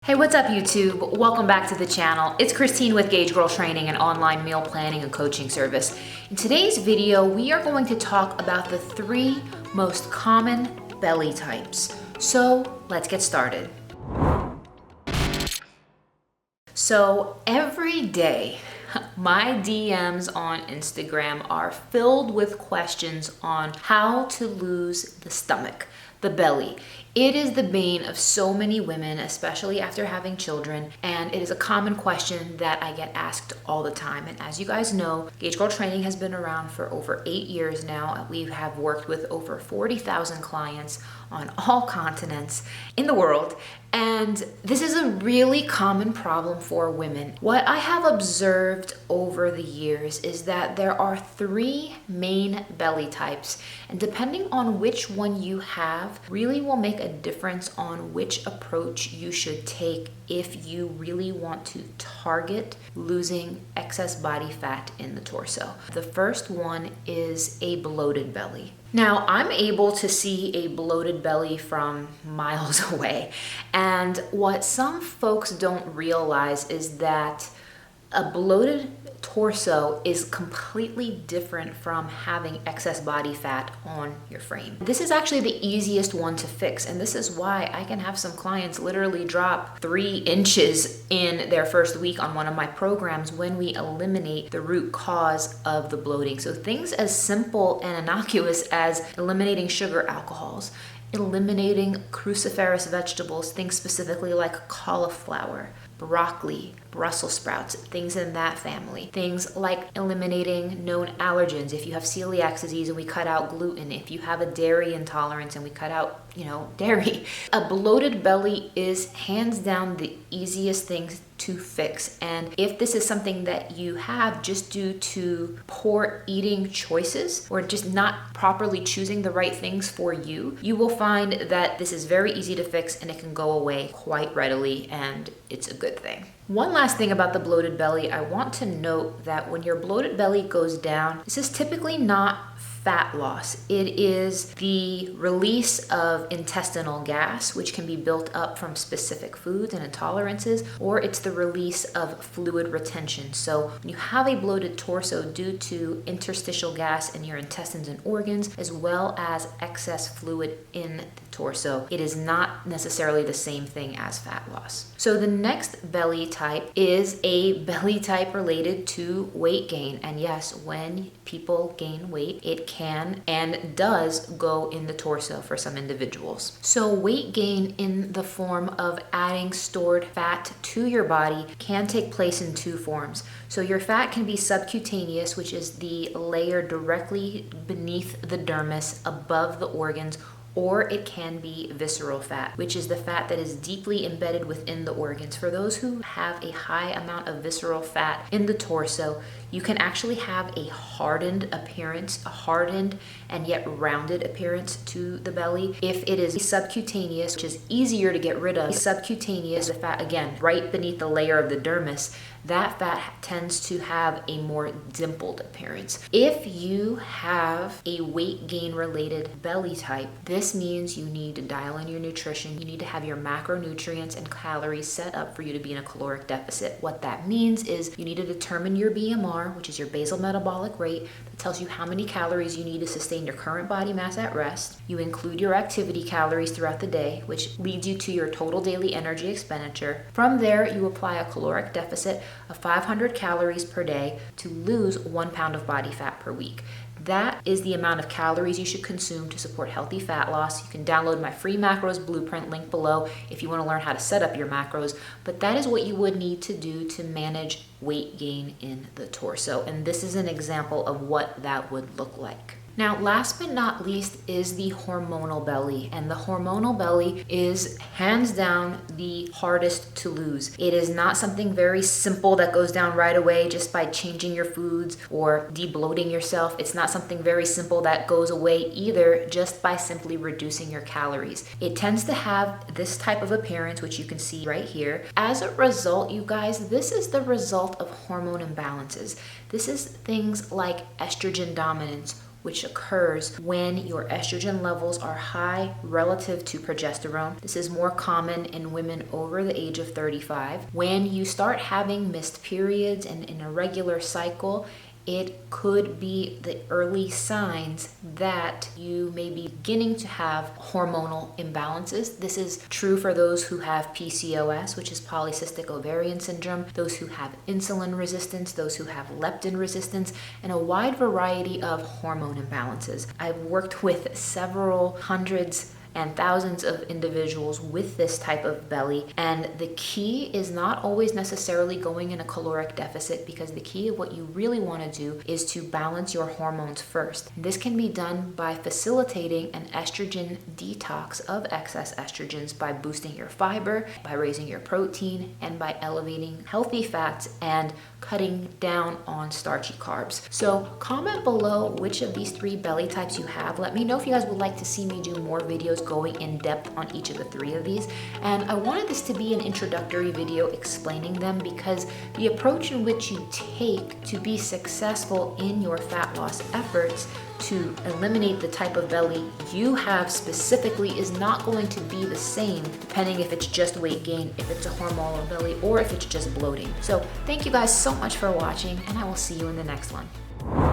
Hey, what's up YouTube? Welcome back to the channel. It's Christine with gaugegirltraining, an online meal planning and coaching service. In today's video, we are going to talk about the 3 most common belly types. So let's get started. So every day, my DMs on Instagram are filled with questions on how to lose the stomach, the belly. It is the bane of so many women, especially after having children, and it is a common question that I get asked all the time. And as you guys know, gaugegirltraining has been around for over 8 years now. We have worked with over 40,000 clients on all continents in the world, and this is a really common problem for women. What I have observed over the years is that there are 3 main belly types, and depending on which one you have really will make a difference on which approach you should take if you really want to target losing excess body fat in the torso. The first one is a bloated belly. Now, I'm able to see a bloated belly from miles away, and what some folks don't realize is that a bloated torso is completely different from having excess body fat on your frame. This is actually the easiest one to fix, and this is why I can have some clients literally drop 3 inches in their first week on one of my programs when we eliminate the root cause of the bloating. So things as simple and innocuous as eliminating sugar alcohols, eliminating cruciferous vegetables, things specifically like cauliflower, broccoli, Brussels sprouts, things in that family. Things like eliminating known allergens. If you have celiac disease and we cut out gluten, if you have a dairy intolerance and we cut out, dairy. A bloated belly is hands down the easiest thing to fix. And if this is something that you have just due to poor eating choices or just not properly choosing the right things for you, you will find that this is very easy to fix and it can go away quite readily, and it's a good thing. One last thing about the bloated belly, I want to note that when your bloated belly goes down, this is typically not fat loss. It is the release of intestinal gas, which can be built up from specific foods and intolerances, or it's the release of fluid retention. So when you have a bloated torso due to interstitial gas in your intestines and organs, as well as excess fluid in the torso, it is not necessarily the same thing as fat loss. So the next belly type is a belly type related to weight gain. And yes, when people gain weight, it can and does go in the torso for some individuals. So weight gain in the form of adding stored fat to your body can take place in 2 forms. So your fat can be subcutaneous, which is the layer directly beneath the dermis above the organs, or it can be visceral fat, which is the fat that is deeply embedded within the organs. For those who have a high amount of visceral fat in the torso, you can actually have a hardened appearance, a hardened and yet rounded appearance to the belly. If it is subcutaneous, which is easier to get rid of, subcutaneous, the fat, again, right beneath the layer of the dermis, that fat tends to have a more dimpled appearance. If you have a weight gain related belly type, this means you need to dial in your nutrition. You need to have your macronutrients and calories set up for you to be in a caloric deficit. What that means is you need to determine your BMR, which is your basal metabolic rate. That tells you how many calories you need to sustain your current body mass at rest. You include your activity calories throughout the day, which leads you to your total daily energy expenditure. From there, you apply a caloric deficit of 500 calories per day to lose 1 pound of body fat per week. That is the amount of calories you should consume to support healthy fat loss. You can download my free macros blueprint, link below, if you want to learn how to set up your macros. But that is what you would need to do to manage weight gain in the torso. And this is an example of what that would look like. Now, last but not least is the hormonal belly, and the hormonal belly is hands down the hardest to lose. It is not something very simple that goes down right away just by changing your foods or debloating yourself. It's not something very simple that goes away either just by simply reducing your calories. It tends to have this type of appearance, which you can see right here. As a result, you guys, this is the result of hormone imbalances. This is things like estrogen dominance, which occurs when your estrogen levels are high relative to progesterone. This is more common in women over the age of 35. When you start having missed periods and an irregular cycle, it could be the early signs that you may be beginning to have hormonal imbalances. This is true for those who have PCOS, which is polycystic ovarian syndrome, those who have insulin resistance, those who have leptin resistance, and a wide variety of hormone imbalances. I've worked with several hundreds and thousands of individuals with this type of belly. And the key is not always necessarily going in a caloric deficit, because the key of what you really want to do is to balance your hormones first. This can be done by facilitating an estrogen detox of excess estrogens by boosting your fiber, by raising your protein, and by elevating healthy fats and cutting down on starchy carbs. So comment below which of these 3 belly types you have. Let me know if you guys would like to see me do more videos going in depth on each of the 3 of these. And I wanted this to be an introductory video explaining them, because the approach in which you take to be successful in your fat loss efforts to eliminate the type of belly you have specifically is not going to be the same depending if it's just weight gain, if it's a hormonal belly, or if it's just bloating. So thank you guys so much for watching, and I will see you in the next one.